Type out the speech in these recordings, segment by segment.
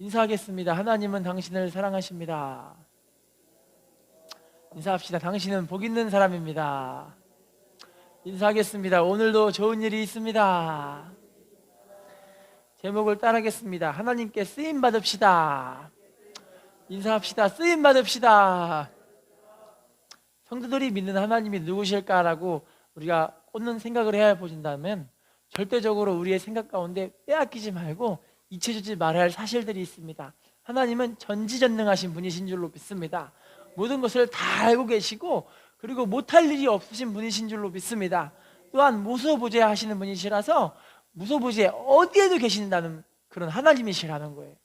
인사하겠습니다. 하나님은 당신을 사랑하십니다. 인사합시다. 당신은 복 있는 사람입니다. 인사하겠습니다. 오늘도 좋은 일이 있습니다. 제목을 따르겠습니다. 하나님께 쓰임 받읍시다. 인사합시다. 쓰임 받읍시다. 성도들이 믿는 하나님이 누구실까라고 우리가 꽂는 생각을 해야 보신다면 절대적으로 우리의 생각 가운데 빼앗기지 말고 잊혀주지 말아야 할 사실들이 있습니다. 하나님은 전지전능하신 분이신 줄로 믿습니다. 모든 것을 다 알고 계시고 그리고 못할 일이 없으신 분이신 줄로 믿습니다. 또한 무소부재 하시는 분이시라서 무소부재 어디에도 계신다는 그런 하나님이시라는 거예요.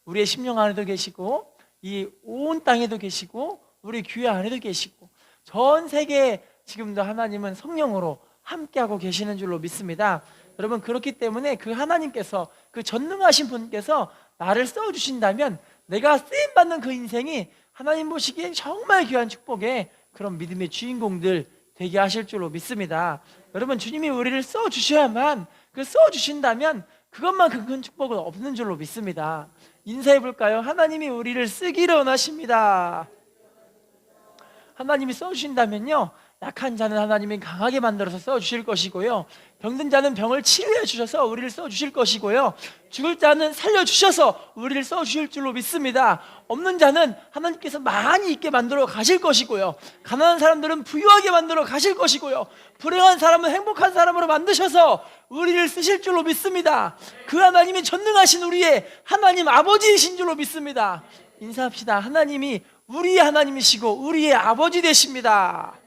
우리의 심령 안에도 계시고 이 온 땅에도 계시고 우리 교회 안에도 계시고 전 세계에 지금도 하나님은 성령으로 함께하고 계시는 줄로 믿습니다. 여러분, 그렇기 때문에 그 하나님께서, 그 전능하신 분께서 나를 써주신다면 내가 쓰임받는 그 인생이 하나님 보시기엔 정말 귀한 축복의 그런 믿음의 주인공들 되게 하실 줄로 믿습니다. 여러분, 주님이 우리를 써주셔야만, 그 써주신다면 그것만 큰 축복은 없는 줄로 믿습니다. 인사해 볼까요? 하나님이 우리를 쓰기를 원하십니다. 하나님이 써주신다면요, 약한 자는 하나님이 강하게 만들어서 써주실 것이고요, 병든 자는 병을 치료해 주셔서 우리를 써주실 것이고요, 죽을 자는 살려주셔서 우리를 써주실 줄로 믿습니다. 없는 자는 하나님께서 많이 있게 만들어 가실 것이고요, 가난한 사람들은 부유하게 만들어 가실 것이고요, 불행한 사람은 행복한 사람으로 만드셔서 우리를 쓰실 줄로 믿습니다. 그 하나님이 전능하신 우리의 하나님 아버지이신 줄로 믿습니다. 인사합시다. 하나님이 우리의 하나님이시고 우리의 아버지 되십니다.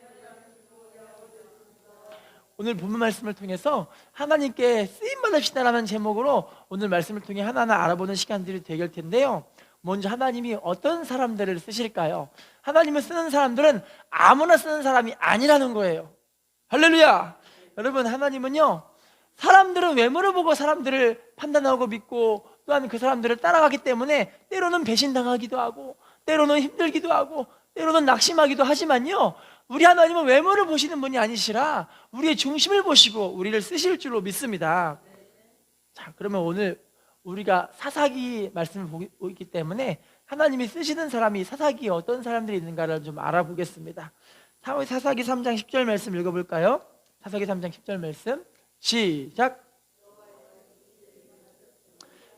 오늘 본문 말씀을 통해서 하나님께 쓰임받읍시다라는 제목으로 오늘 말씀을 통해 하나하나 알아보는 시간들이 될 텐데요, 먼저 하나님이 어떤 사람들을 쓰실까요? 하나님을 쓰는 사람들은 아무나 쓰는 사람이 아니라는 거예요. 할렐루야. 여러분, 하나님은요, 사람들은 외모를 보고 사람들을 판단하고 믿고 또한 그 사람들을 따라가기 때문에 때로는 배신당하기도 하고 때로는 힘들기도 하고 때로는 낙심하기도 하지만요, 우리 하나님은 외모를 보시는 분이 아니시라 우리의 중심을 보시고 우리를 쓰실 줄로 믿습니다. 자, 그러면 오늘 우리가 사사기 말씀을 보고 있기 때문에 하나님이 쓰시는 사람이 사사기에 어떤 사람들이 있는가를 좀 알아보겠습니다. 사사기 3장 10절 말씀 읽어볼까요? 사사기 3장 10절 말씀 시작.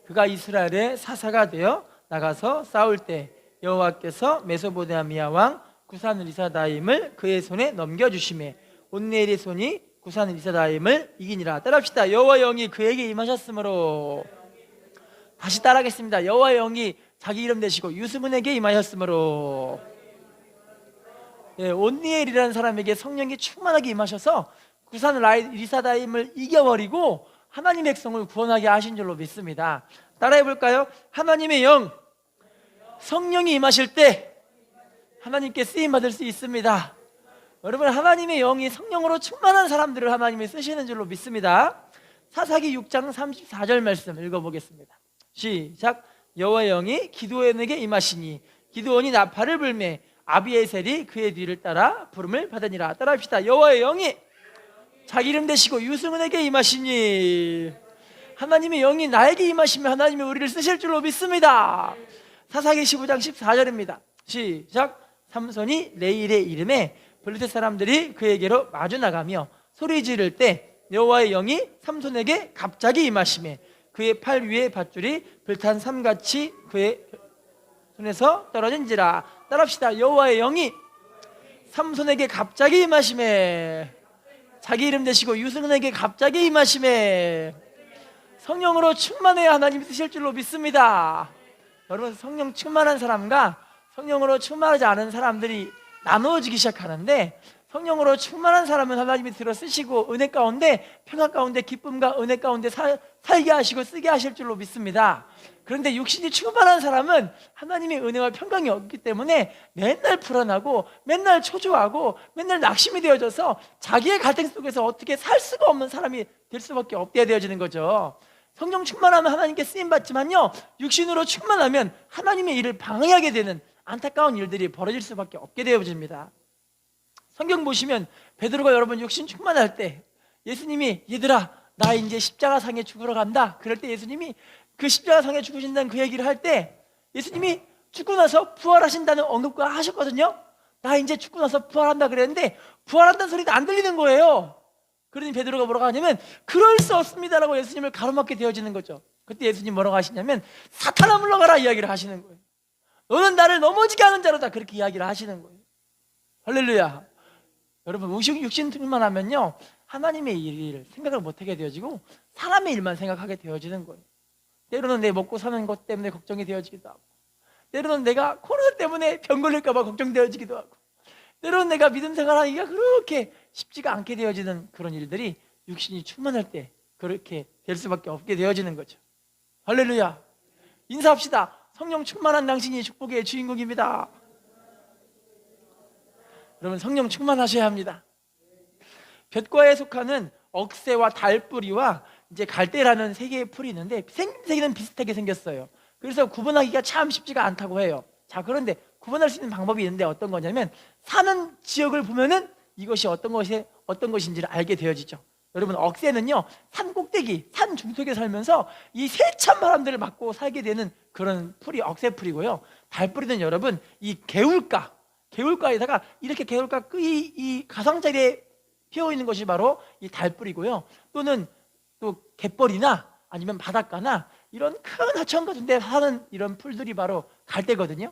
그가 이스라엘의 사사가 되어 나가서 싸울 때 여호와께서 메소포타미아 왕 구산 리사다임을 그의 손에 넘겨주시매 온니엘의 손이 구산 리사다임을 이기니라. 따라합시다. 여호와의 영이 그에게 임하셨으므로. 다시 따라하겠습니다. 여호와의 영이 자기 이름 대시고 유스문에게 임하셨으므로. 온니엘이라는 사람에게 성령이 충만하게 임하셔서 구산 리사다임을 이겨버리고 하나님 백성을 구원하게 하신 줄로 믿습니다. 따라해 볼까요? 하나님의 영, 성령이 임하실 때 하나님께 쓰임받을 수 있습니다. 여러분, 하나님의 영이 성령으로 충만한 사람들을 하나님이 쓰시는 줄로 믿습니다. 사사기 6장 34절 말씀 읽어보겠습니다. 시작. 여호와의 영이 기드온에게 임하시니 기드온이 나팔을 불매 아비에셀이 그의 뒤를 따라 부름을 받으니라. 따라합시다. 여호와의 영이 자기 이름 대시고 유승은에게 임하시니. 하나님의 영이 나에게 임하시면 하나님이 우리를 쓰실 줄로 믿습니다. 사사기 15장 14절입니다. 시작. 삼손이 레일의 이름에 블레셋 사람들이 그에게로 마주 나가며 소리 지를 때 여호와의 영이 삼손에게 갑자기 임하시매 그의 팔 위에 밧줄이 불탄 삼같이 그의 손에서 떨어진지라. 따라합시다. 여호와의 영이 삼손에게 갑자기 임하시매 자기 이름 대시고 유승은에게 갑자기 임하시매. 성령으로 충만해야 하나님이 쓰실 줄로 믿습니다. 여러분, 성령 충만한 사람과 성령으로 충만하지 않은 사람들이 나누어지기 시작하는데, 성령으로 충만한 사람은 하나님이 들어 쓰시고 은혜 가운데 평화 가운데 기쁨과 은혜 가운데 살게 하시고 쓰게 하실 줄로 믿습니다. 그런데 육신이 충만한 사람은 하나님의 은혜와 평강이 없기 때문에 맨날 불안하고 맨날 초조하고 맨날 낙심이 되어져서 자기의 갈등 속에서 어떻게 살 수가 없는 사람이 될 수밖에 없게 되어지는 거죠. 성령 충만하면 하나님께 쓰임받지만요, 육신으로 충만하면 하나님의 일을 방해하게 되는 안타까운 일들이 벌어질 수밖에 없게 되어집니다. 성경 보시면 베드로가 여러분 육신 충만할 때 예수님이 얘들아 나 이제 십자가상에 죽으러 간다 그럴 때 예수님이 그 십자가상에 죽으신다는 그 얘기를 할 때 예수님이 죽고 나서 부활하신다는 언급과 하셨거든요. 나 이제 죽고 나서 부활한다 그랬는데 부활한다는 소리도 안 들리는 거예요. 그러니 베드로가 뭐라고 하냐면 그럴 수 없습니다라고 예수님을 가로막게 되어지는 거죠. 그때 예수님 뭐라고 하시냐면 사탄아 물러가라 이야기를 하시는 거예요. 너는 나를 넘어지게 하는 자로다 그렇게 이야기를 하시는 거예요. 할렐루야. 여러분 육신만 하면요 하나님의 일을 생각을 못하게 되어지고 사람의 일만 생각하게 되어지는 거예요. 때로는 내 먹고 사는 것 때문에 걱정이 되어지기도 하고, 때로는 내가 코로나 때문에 병 걸릴까 봐 걱정되어지기도 하고, 때로는 내가 믿음 생활하기가 그렇게 쉽지가 않게 되어지는 그런 일들이 육신이 충만할 때 그렇게 될 수밖에 없게 되어지는 거죠. 할렐루야. 인사합시다. 성령 충만한 당신이 축복의 주인공입니다. 여러분 성령 충만하셔야 합니다. 볕과에 속하는 억새와 달뿌리와 이제 갈대라는 세 개의 풀이 있는데 생긴 세계는 비슷하게 생겼어요. 그래서 구분하기가 참 쉽지가 않다고 해요. 자, 그런데 구분할 수 있는 방법이 있는데 어떤 거냐면 사는 지역을 보면은 이것이 어떤 것인지를 알게 되어지죠. 여러분 억새는요 산 꼭대기, 산 중턱에 살면서 이 세찬 바람들을 맞고 살게 되는 그런 풀이 억새풀이고요. 달뿌리는 여러분 이 개울가에다가 이렇게 개울가 이 가상자리에 피어 있는 것이 바로 이 달뿌리고요. 또는 또 갯벌이나 아니면 바닷가나 이런 큰 하천 같은 데 사는 이런 풀들이 바로 갈대거든요.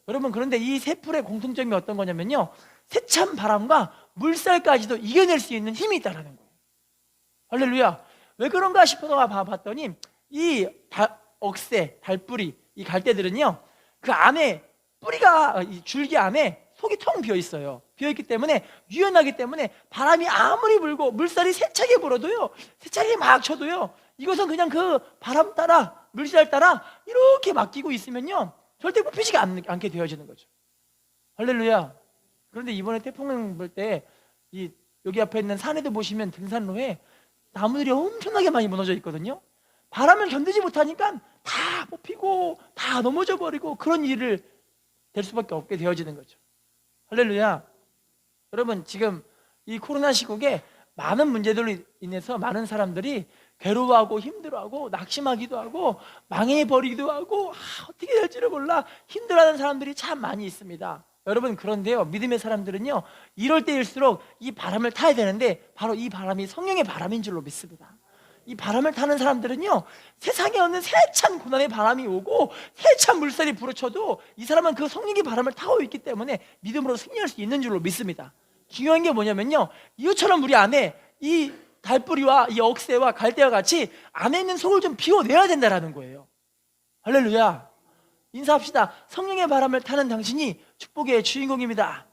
여러분 그런데 이 세 풀의 공통점이 어떤 거냐면요 세찬 바람과 물살까지도 이겨낼 수 있는 힘이 있다는 거예요. 할렐루야. 왜 그런가 싶어서 봤더니 이 억새, 달뿌리, 이 갈대들은요 그 안에 뿌리가 이 줄기 안에 속이 텅 비어 있어요. 비어 있기 때문에 유연하기 때문에 바람이 아무리 불고 물살이 세차게 불어도요 세차게 막 쳐도요 이것은 그냥 그 바람 따라 물살 따라 이렇게 맡기고 있으면요 절대 뽑히지가 않게 되어지는 거죠. 할렐루야. 그런데 이번에 태풍 불 때 여기 앞에 있는 산에도 보시면 등산로에 나무들이 엄청나게 많이 무너져 있거든요. 바람을 견디지 못하니까 다 뽑히고 다 넘어져 버리고 그런 일을 될 수밖에 없게 되어지는 거죠. 할렐루야. 여러분 지금 이 코로나 시국에 많은 문제들로 인해서 많은 사람들이 괴로워하고 힘들어하고 낙심하기도 하고 망해버리기도 하고 어떻게 될지를 몰라 힘들어하는 사람들이 참 많이 있습니다. 여러분 그런데요 믿음의 사람들은요 이럴 때일수록 이 바람을 타야 되는데 바로 이 바람이 성령의 바람인 줄로 믿습니다. 이 바람을 타는 사람들은요 세상에 없는 세찬 고난의 바람이 오고 세찬 물살이 불어쳐도 이 사람은 그 성령의 바람을 타고 있기 때문에 믿음으로 승리할 수 있는 줄로 믿습니다. 중요한 게 뭐냐면요 이것처럼 우리 안에 이 달뿌리와 이 억새와 갈대와 같이 안에 있는 속을 좀 비워내야 된다는 거예요. 할렐루야. 인사합시다. 성령의 바람을 타는 당신이 축복의 주인공입니다.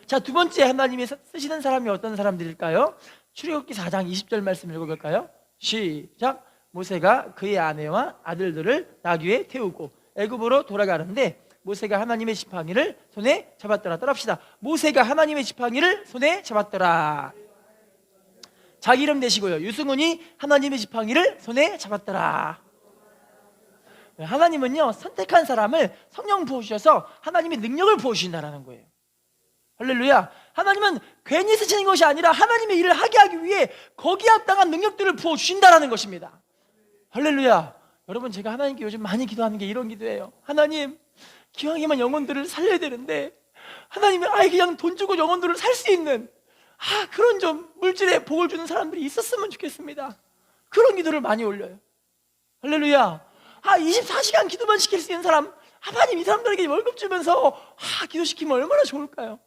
자, 두 번째 하나님이 쓰시는 사람이 어떤 사람들일까요? 출애굽기 4장 20절 말씀 읽어볼까요? 시작. 모세가 그의 아내와 아들들을 나귀에 태우고 애굽으로 돌아가는데 모세가 하나님의 지팡이를 손에 잡았더라. 따라합시다. 모세가 하나님의 지팡이를 손에 잡았더라. 자기 이름 대시고요. 유승훈이 하나님의 지팡이를 손에 잡았더라. 하나님은요 선택한 사람을 성령 부어주셔서 하나님의 능력을 부어주신다는 거예요. 할렐루야. 하나님은 괜히 쓰시는 것이 아니라 하나님의 일을 하게 하기 위해 거기에 합당한 능력들을 부어주신다는 것입니다. 할렐루야. 여러분 제가 하나님께 요즘 많이 기도하는 게 이런 기도예요. 하나님 기왕이면 영혼들을 살려야 되는데 하나님이 아예 그냥 돈 주고 영혼들을 살 수 있는 그런 좀 물질에 복을 주는 사람들이 있었으면 좋겠습니다. 그런 기도를 많이 올려요. 할렐루야. 24시간 기도만 시킬 수 있는 사람 하나님 이 사람들에게 월급 주면서 기도시키면 얼마나 좋을까요?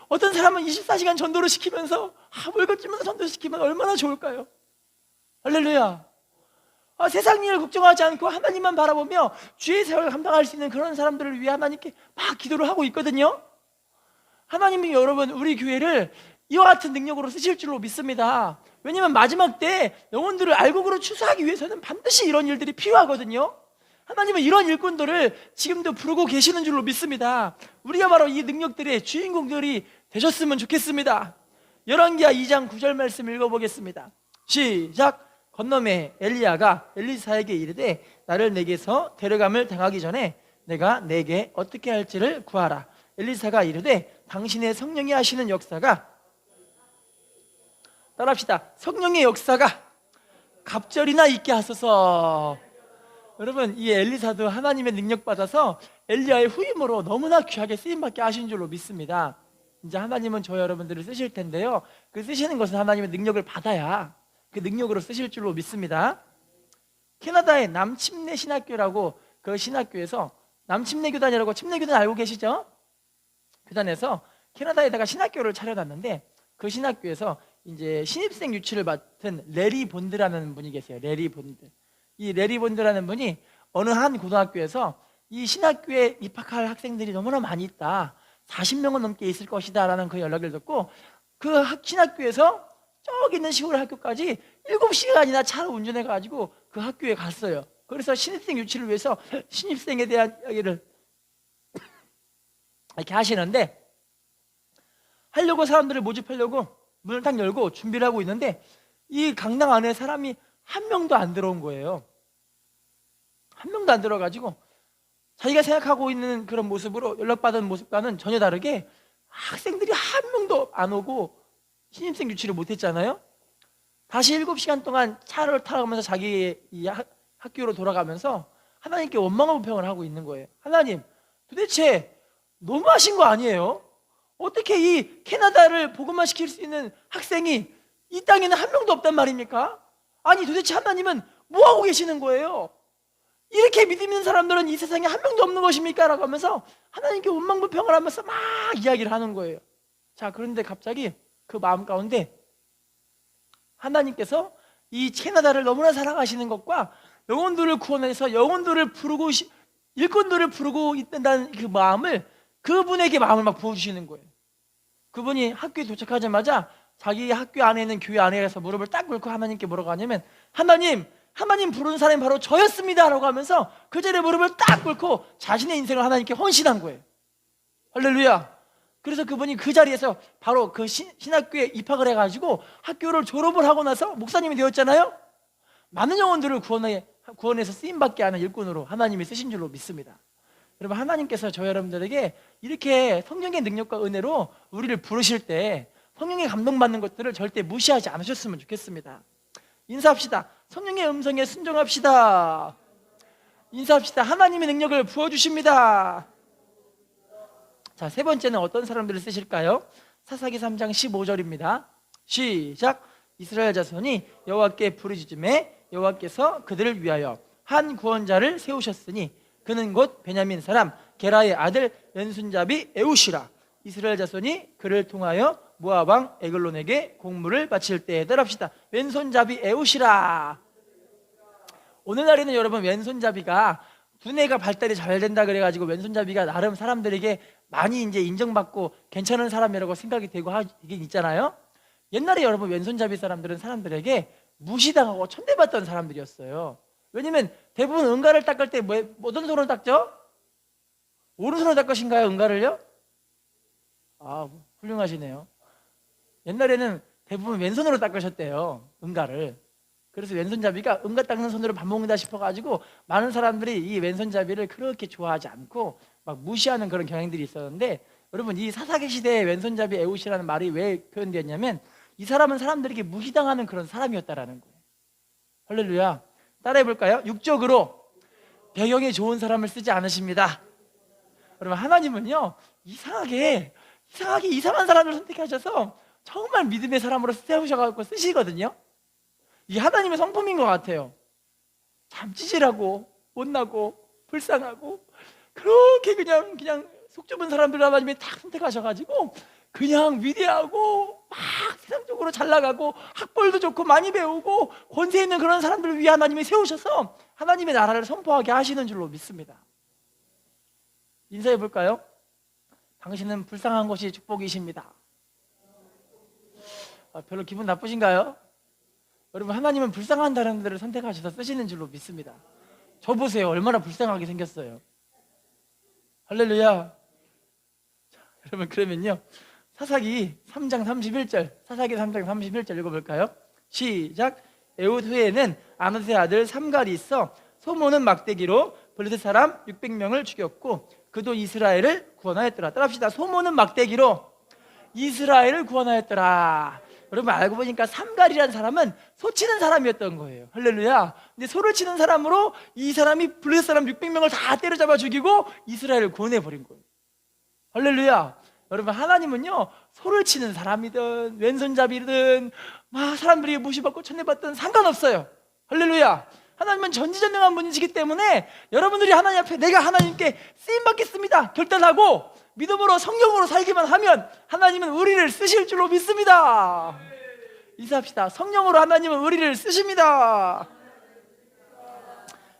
어떤 사람은 24시간 전도를 시키면서 월급 주면서 전도시키면 얼마나 좋을까요? 할렐루야. 세상 일을 걱정하지 않고 하나님만 바라보며 주의 사역을 감당할 수 있는 그런 사람들을 위해 하나님께 막 기도를 하고 있거든요. 하나님이 여러분 우리 교회를 이와 같은 능력으로 쓰실 줄로 믿습니다. 왜냐하면 마지막 때 영혼들을 알곡으로 추수하기 위해서는 반드시 이런 일들이 필요하거든요. 하나님은 이런 일꾼들을 지금도 부르고 계시는 줄로 믿습니다. 우리가 바로 이 능력들의 주인공들이 되셨으면 좋겠습니다. 열왕기하 2장 9절 말씀 읽어보겠습니다. 시작. 건너매 엘리야가 엘리사에게 이르되 나를 내게서 데려감을 당하기 전에 내가 내게 어떻게 할지를 구하라. 엘리사가 이르되 당신의 성령이 하시는 역사가, 따라합시다. 성령의 역사가 갑절이나 있게 하소서. 여러분, 이 엘리사도 하나님의 능력 받아서 엘리야의 후임으로 너무나 귀하게 쓰임받게 하신 줄로 믿습니다. 이제 하나님은 저 여러분들을 쓰실 텐데요, 그 쓰시는 것은 하나님의 능력을 받아야 그 능력으로 쓰실 줄로 믿습니다. 캐나다의 남침내 신학교라고, 그 신학교에서 남침내 교단이라고, 침내 교단 알고 계시죠? 교단에서 캐나다에다가 신학교를 차려놨는데, 그 신학교에서 이제 신입생 유치를 맡은 레리 본드라는 분이 계세요. 레리 본드. 이 레리 본드라는 분이 어느 한 고등학교에서 이 신학교에 입학할 학생들이 너무나 많이 있다, 40명은 넘게 있을 것이다 라는 그 연락을 듣고 그 신학교에서 저기 있는 시골 학교까지 7시간이나 차를 운전해 가지고 그 학교에 갔어요. 그래서 신입생 유치를 위해서 신입생에 대한 이야기를 이렇게 하시는데, 하려고 사람들을 모집하려고 문을 딱 열고 준비를 하고 있는데 이 강당 안에 사람이 한 명도 안 들어온 거예요. 한 명도 안 들어가지고 자기가 생각하고 있는 그런 모습으로, 연락받은 모습과는 전혀 다르게 학생들이 한 명도 안 오고 신입생 유치를 못했잖아요. 다시 7시간 동안 차를 타가면서 자기 이 학교로 돌아가면서 하나님께 원망과 불평을 하고 있는 거예요. 하나님, 도대체 너무하신 거 아니에요? 어떻게 이 캐나다를 복음화 시킬 수 있는 학생이 이 땅에는 한 명도 없단 말입니까? 아니, 도대체 하나님은 뭐 하고 계시는 거예요? 이렇게 믿음 있는 사람들은 이 세상에 한 명도 없는 것입니까? 라고 하면서 하나님께 원망불평을 하면서 막 이야기를 하는 거예요. 자, 그런데 갑자기 그 마음 가운데 하나님께서 이 캐나다를 너무나 사랑하시는 것과 영혼들을 구원해서 영혼들을 부르고 일꾼들을 부르고 있다는 그 마음을, 그분에게 마음을 막 부어주시는 거예요. 그분이 학교에 도착하자마자 자기 학교 안에 있는 교회 안에 가서 무릎을 딱 꿇고 하나님께 뭐라고 하냐면, 하나님 부르는 사람이 바로 저였습니다 라고 하면서 그 자리에 무릎을 딱 꿇고 자신의 인생을 하나님께 헌신한 거예요. 할렐루야. 그래서 그분이 그 자리에서 바로 그 신학교에 입학을 해가지고 학교를 졸업을 하고 나서 목사님이 되었잖아요. 많은 영혼들을 구원해서 쓰임받게 하는 일꾼으로 하나님이 쓰신 줄로 믿습니다. 여러분, 하나님께서 저 여러분들에게 이렇게 성령의 능력과 은혜로 우리를 부르실 때 성령의 감동받는 것들을 절대 무시하지 않으셨으면 좋겠습니다. 인사합시다. 성령의 음성에 순종합시다. 인사합시다. 하나님의 능력을 부어주십니다. 자, 세 번째는 어떤 사람들을 쓰실까요? 사사기 3장 15절입니다. 시작. 이스라엘 자손이 여호와께 부르짖음에 여호와께서 그들을 위하여 한 구원자를 세우셨으니 그는 곧 베냐민 사람 게라의 아들 왼손잡이 에웃이라. 이스라엘 자손이 그를 통하여 모압 왕 에글론에게 공물을 바칠 때에 따릅시다. 왼손잡이 에웃이라. 오늘날에는 여러분, 왼손잡이가 두뇌가 발달이 잘 된다 그래가지고 왼손잡이가 나름 사람들에게 많이 이제 인정받고 괜찮은 사람이라고 생각이 되고 하긴 있잖아요. 옛날에 여러분, 왼손잡이 사람들은 사람들에게 무시당하고 천대받던 사람들이었어요. 왜냐면 대부분 응가를 닦을 때 어떤 손으로 닦죠? 오른손으로 닦으신가요, 응가를요? 아, 훌륭하시네요. 옛날에는 대부분 왼손으로 닦으셨대요, 응가를. 그래서 왼손잡이가 응가 닦는 손으로 밥 먹는다 싶어가지고 많은 사람들이 이 왼손잡이를 그렇게 좋아하지 않고 막 무시하는 그런 경향들이 있었는데, 여러분, 이 사사기 시대의 왼손잡이 에웃이라는 말이 왜 표현되었냐면 이 사람은 사람들에게 무시당하는 그런 사람이었다라는 거예요. 할렐루야. 따라해 볼까요? 육적으로 배경이 좋은 사람을 쓰지 않으십니다. 여러분, 하나님은요 이상하게 이상한 사람을 선택하셔서 정말 믿음의 사람으로 세우셔가지고 쓰시거든요. 이게 하나님의 성품인 것 같아요. 참 찌질하고 못나고 불쌍하고 그렇게 그냥 속 좁은 사람들을 하나님이 딱 선택하셔가지고 그냥 위대하고 막 세상적으로 잘 나가고 학벌도 좋고 많이 배우고 권세 있는 그런 사람들을 위해 하나님이 세우셔서 하나님의 나라를 선포하게 하시는 줄로 믿습니다. 인사해 볼까요? 당신은 불쌍한 것이 축복이십니다. 별로 기분 나쁘신가요? 여러분, 하나님은 불쌍한 사람들을 선택하셔서 쓰시는 줄로 믿습니다. 저 보세요, 얼마나 불쌍하게 생겼어요. 할렐루야. 자, 여러분, 그러면요 사사기 3장 31절 읽어볼까요? 시작. 에훗 후에는 아나스의 아들 삼갈이 있어 소모는 막대기로 블레셋 사람 600명을 죽였고 그도 이스라엘을 구원하였더라. 따라합시다. 소모는 막대기로 이스라엘을 구원하였더라. 여러분 알고 보니까 삼갈이라는 사람은 소 치는 사람이었던 거예요. 할렐루야. 근데 소를 치는 사람으로 이 사람이 블레셋 사람 600명을 다 때려잡아 죽이고 이스라엘을 구원해버린 거예요. 할렐루야. 여러분 하나님은요, 소를 치는 사람이든 왼손잡이든 막 사람들이 무시받고 천대받든 상관없어요. 할렐루야. 하나님은 전지전능한 분이시기 때문에 여러분들이 하나님 앞에 내가 하나님께 쓰임받겠습니다 결단하고 믿음으로 성령으로 살기만 하면 하나님은 우리를 쓰실 줄로 믿습니다. 인사합시다. 성령으로 하나님은 우리를 쓰십니다.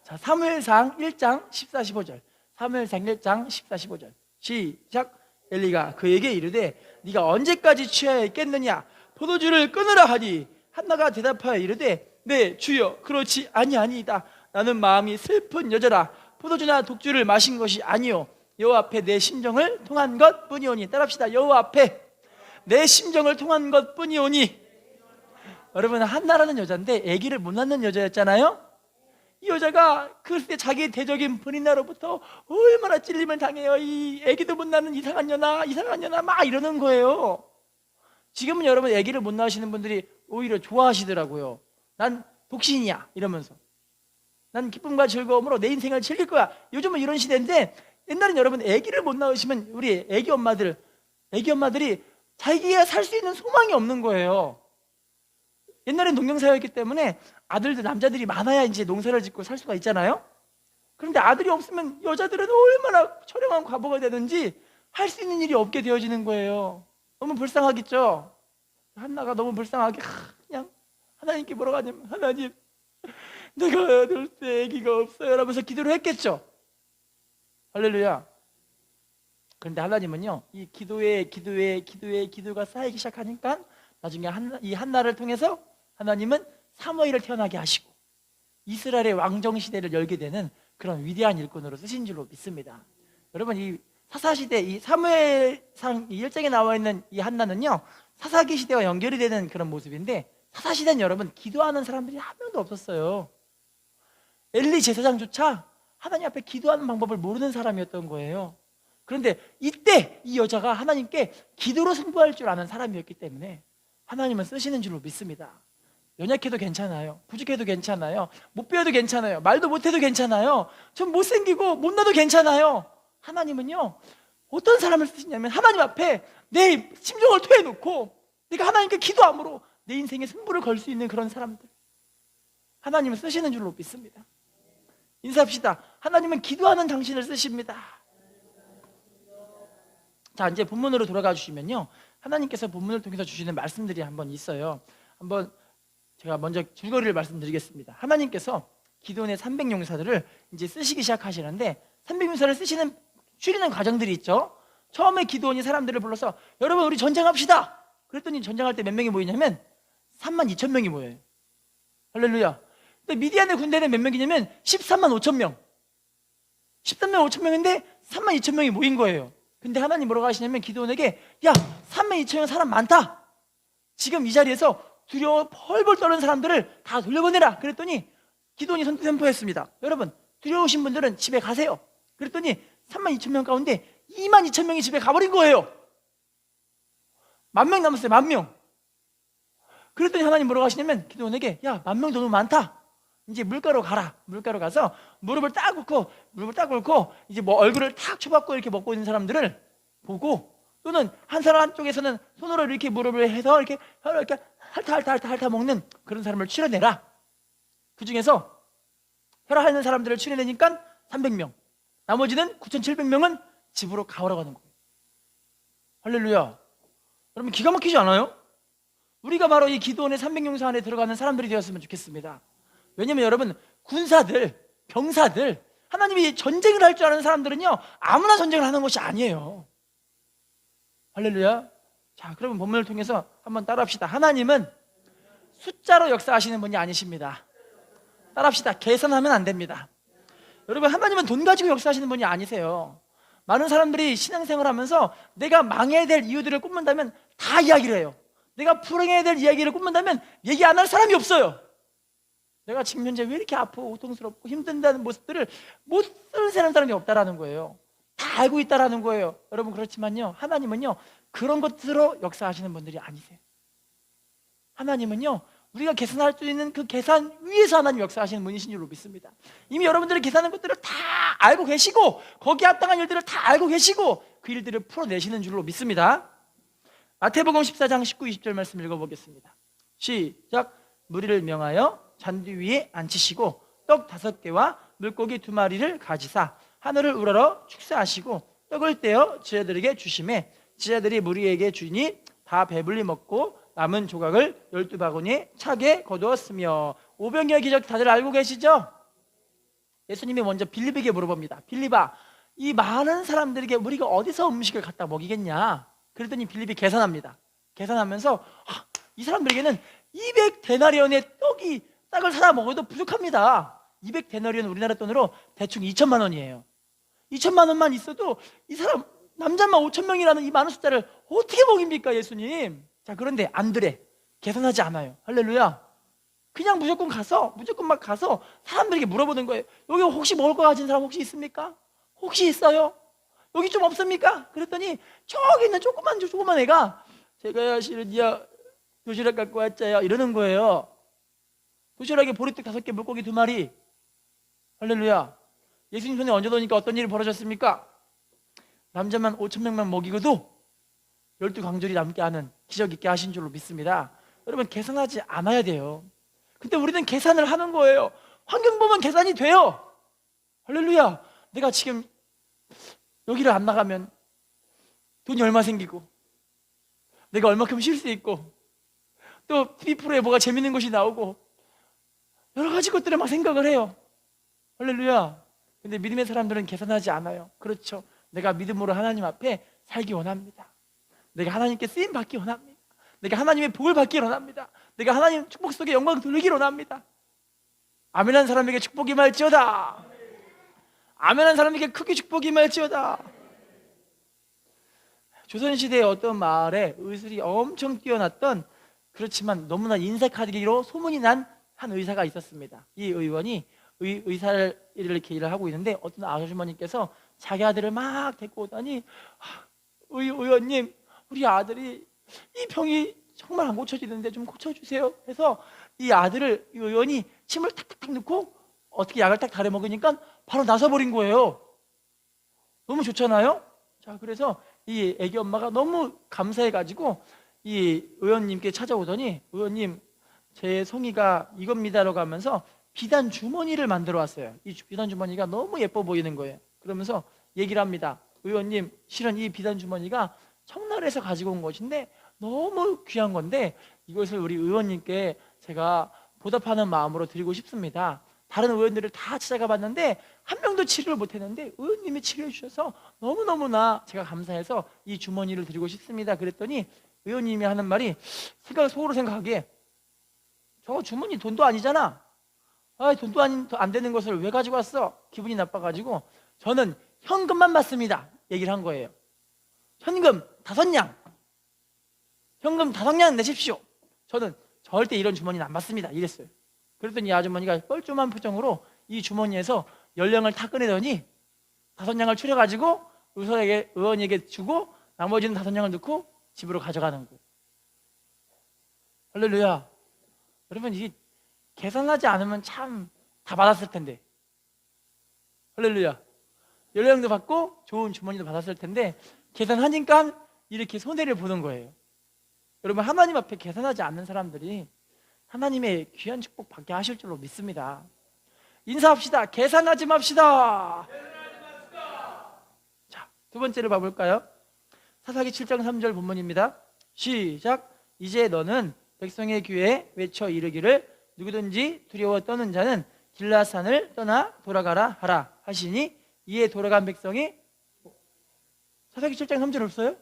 자, 사무엘상 1장 14, 15절. 사무엘상 1장 14, 15절. 시작. 엘리가 그에게 이르되 네가 언제까지 취하여 있겠느냐? 포도주를 끊으라 하니 한나가 대답하여 이르되 네 주여 그렇지 아니이다. 나는 마음이 슬픈 여자라. 포도주나 독주를 마신 것이 아니요 여호와 앞에 내 심정을 통한 것뿐이오니. 따라합시다. 여호와 앞에 내 심정을 통한 것뿐이오니. 여러분 한나라는 여자인데 아기를 못 낳는 여자였잖아요. 이 여자가 그때 자기 대적인 브린나로부터 얼마나 찔림을 당해요. 이 아기도 못 낳는 이상한 년아 막 이러는 거예요. 지금은 여러분 아기를 못 낳으시는 분들이 오히려 좋아하시더라고요. 난 독신이야 이러면서 난 기쁨과 즐거움으로 내 인생을 즐길 거야. 요즘은 이런 시대인데 옛날엔 여러분 아기를 못 낳으시면 우리 아기 엄마들이 자기가 살 수 있는 소망이 없는 거예요. 옛날엔 농경사회였기 때문에 아들들 남자들이 많아야 이제 농사를 짓고 살 수가 있잖아요. 그런데 아들이 없으면 여자들은 얼마나 처량한 과부가 되든지 할 수 있는 일이 없게 되어지는 거예요. 너무 불쌍하겠죠. 한나가 너무 불쌍하게 그냥 하나님께 뭐라고 하냐면 하나님 내가 아들 때 아기가 없어요 라면서 기도를 했겠죠. 할렐루야. 그런데 하나님은요 이 기도가 쌓이기 시작하니까 나중에 이 한나를 통해서 하나님은 사무엘을 태어나게 하시고 이스라엘의 왕정 시대를 열게 되는 그런 위대한 일꾼으로 쓰신 줄로 믿습니다. 여러분 이 사사시대 이 사무엘상 1장에 나와 있는 이 한나는요 사사기 시대와 연결이 되는 그런 모습인데 사사시대는 여러분 기도하는 사람들이 한 명도 없었어요. 엘리 제사장조차 하나님 앞에 기도하는 방법을 모르는 사람이었던 거예요. 그런데 이때 이 여자가 하나님께 기도로 승부할 줄 아는 사람이었기 때문에 하나님은 쓰시는 줄로 믿습니다. 연약해도 괜찮아요. 부족해도 괜찮아요. 못 배워도 괜찮아요. 말도 못해도 괜찮아요. 전 못생기고 못나도 괜찮아요. 하나님은요 어떤 사람을 쓰시냐면 하나님 앞에 내 심정을 토해놓고 내가 하나님께 기도함으로 내 인생에 승부를 걸 수 있는 그런 사람들 하나님은 쓰시는 줄로 믿습니다. 인사합시다. 하나님은 기도하는 당신을 쓰십니다. 자 이제 본문으로 돌아가 주시면요 하나님께서 본문을 통해서 주시는 말씀들이 한번 있어요. 한번 제가 먼저 줄거리를 말씀드리겠습니다. 하나님께서 기도원의 300용사들을 이제 쓰시기 시작하시는데 300용사를 추리는 과정들이 있죠. 처음에 기도원이 사람들을 불러서 여러분 우리 전쟁합시다. 그랬더니 전쟁할 때 몇 명이 모이냐면 32,000명이 모여요. 할렐루야. 근데 미디안의 군대는 몇 명이냐면 13만 5천 명. 13만 5천 명인데 32,000명이 모인 거예요. 근데 하나님 뭐라고 하시냐면 기도원에게 야 32,000명 사람 많다. 지금 이 자리에서 두려워 펄펄 떠는 사람들을 다 돌려보내라. 그랬더니 기도원이 선포했습니다. 여러분 두려우신 분들은 집에 가세요. 그랬더니 32,000명 가운데 22,000명이 집에 가버린 거예요. 10,000명 남았어요. 10,000명. 그랬더니 하나님 뭐라고 하시냐면 기도원에게 야 10,000명 너무 많다. 이제 물가로 가라. 물가로 가서 무릎을 딱 꿇고 이제 뭐 얼굴을 탁 쳐박고 이렇게 먹고 있는 사람들을 보고 또는 한 사람 한쪽에서는 손으로 이렇게 무릎을 해서 이렇게 핥아 먹는 그런 사람을 추려내라. 그 중에서 혈압하는 사람들을 추려내니까 300명, 나머지는 9,700명은 집으로 가오라고 하는 거예요. 할렐루야. 여러분 기가 막히지 않아요? 우리가 바로 이 기도원의 300용사 안에 들어가는 사람들이 되었으면 좋겠습니다. 왜냐면 여러분 군사들, 병사들, 하나님이 전쟁을 할 줄 아는 사람들은요 아무나 전쟁을 하는 것이 아니에요. 할렐루야. 자 그러면 본문을 통해서 한번 따라합시다. 하나님은 숫자로 역사하시는 분이 아니십니다. 따라합시다. 계산하면 안 됩니다. 여러분 하나님은 돈 가지고 역사하시는 분이 아니세요. 많은 사람들이 신앙생활을 하면서 내가 망해야 될 이유들을 꼽는다면 다 이야기를 해요. 내가 불행해야 될 이야기를 꼽는다면 얘기 안 할 사람이 없어요. 내가 지금 현재 왜 이렇게 아프고 고통스럽고 힘든다는 모습들을 못 쓰는 사람이 없다라는 거예요. 다 알고 있다라는 거예요. 여러분 그렇지만요 하나님은요 그런 것들로 역사하시는 분들이 아니세요. 하나님은요, 우리가 계산할 수 있는 그 계산 위에서 하나님 역사하시는 분이신 줄로 믿습니다. 이미 여러분들이 계산하는 것들을 다 알고 계시고, 거기에 합당한 일들을 다 알고 계시고, 그 일들을 풀어내시는 줄로 믿습니다. 마태복음 14장 19, 20절 말씀 읽어보겠습니다. 시작. 무리를 명하여 잔디 위에 앉히시고 떡 5개와 물고기 2마리를 가지사 하늘을 우러러 축사하시고 떡을 떼어 제자들에게 주시매 제자들이 무리에게 주니 다 배불리 먹고 남은 조각을 12바구니에 차게 거두었으며. 오병이어 기적 다들 알고 계시죠? 예수님이 먼저 빌립에게 물어봅니다. 빌립아, 이 많은 사람들에게 우리가 어디서 음식을 갖다 먹이겠냐? 그랬더니 빌립이 계산합니다. 계산하면서 이 사람들에게는 200데나리온의 떡을 사다 먹어도 부족합니다. 200데나리온 우리나라 돈으로 대충 2천만 원이에요. 2천만 원만 있어도 이 사람 남자만 5천 명이라는 이 많은 숫자를 어떻게 먹입니까, 예수님? 자, 그런데 안드레 계산하지 않아요. 할렐루야. 그냥 무조건 막 가서 사람들에게 물어보는 거예요. 여기 혹시 먹을 거 가진 사람 혹시 있습니까? 혹시 있어요? 여기 좀 없습니까? 그랬더니 저기 있는 조그만 애가 제가야 실은요 도시락 갖고 왔자요 이러는 거예요. 도시락에 보리떡 5개, 물고기 2마리. 할렐루야. 예수님 손에 얹어놓으니까 어떤 일이 벌어졌습니까? 남자만 5천 명만 먹이고도 12광절이 남게 하는 기적 있게 하신 줄로 믿습니다. 여러분, 계산하지 않아야 돼요. 근데 우리는 계산을 하는 거예요. 환경 보면 계산이 돼요. 할렐루야. 내가 지금 여기를 안 나가면 돈이 얼마 생기고, 내가 얼마큼 쉴 수 있고, 또 TV 프로에 뭐가 재밌는 것이 나오고, 여러 가지 것들을 막 생각을 해요. 할렐루야. 근데 믿음의 사람들은 계산하지 않아요. 그렇죠. 내가 믿음으로 하나님 앞에 살기 원합니다. 내가 하나님께 쓰임 받기 원합니다. 내가 하나님의 복을 받기 원합니다. 내가 하나님 축복 속에 영광 돌리기 원합니다. 아멘한 사람에게 축복이 임할지어다. 아멘한 사람에게 크게 축복이 임할지어다. 조선시대의 어떤 마을에 의술이 엄청 뛰어났던, 그렇지만 너무나 인색하기로 소문이 난 한 의사가 있었습니다. 이 의원이 의사를 이렇게 일을 하고 있는데 어떤 아주머니께서 자기 아들을 막 데리고 오더니 의원님, 우리 아들이 이 병이 정말 안 고쳐지는데 좀 고쳐주세요 해서 이 의원이 침을 탁탁탁 넣고 어떻게 약을 딱 다려 먹으니까 바로 나서버린 거예요. 너무 좋잖아요. 자, 그래서 이 애기 엄마가 너무 감사해가지고 이 의원님께 찾아오더니, 의원님, 제 성의가 이겁니다라고 하면서 비단 주머니를 만들어 왔어요. 이 비단 주머니가 너무 예뻐 보이는 거예요. 그러면서 얘기를 합니다. 의원님, 실은 이 비단 주머니가 청나라에서 가지고 온 것인데 너무 귀한 건데 이것을 우리 의원님께 제가 보답하는 마음으로 드리고 싶습니다. 다른 의원들을 다 찾아가 봤는데 한 명도 치료를 못했는데 의원님이 치료해 주셔서 너무너무나 제가 감사해서 이 주머니를 드리고 싶습니다. 그랬더니 의원님이 하는 말이, 속으로 생각하기에 저 주머니 돈도 아니잖아. 돈도 안 되는 것을 왜 가지고 왔어? 기분이 나빠가지고 저는 현금만 받습니다. 얘기를 한 거예요. 현금 5냥. 현금 5냥 내십시오. 저는 절대 이런 주머니는 안 받습니다. 이랬어요. 그랬더니 이 아주머니가 뻘쭘한 표정으로 이 주머니에서 10냥을 다 꺼내더니 5냥을 추려가지고 의원에게 주고 나머지는 5냥을 넣고 집으로 가져가는 거예요. 할렐루야. 여러분, 이게 계산하지 않으면 참 다 받았을 텐데. 할렐루야. 10냥도 받고 좋은 주머니도 받았을 텐데 계산하니까 이렇게 손해를 보는 거예요. 여러분, 하나님 앞에 계산하지 않는 사람들이 하나님의 귀한 축복 받게 하실 줄로 믿습니다. 인사합시다. 계산하지 맙시다. 자, 두 번째로 봐볼까요? 사사기 7장 3절 본문입니다. 시작. 이제 너는 백성의 귀에 외쳐 이르기를 누구든지 두려워 떠는 자는 길라산을 떠나 돌아가라 하라 하시니 이에 돌아간 백성이. 사사기 7장 3절 없어요?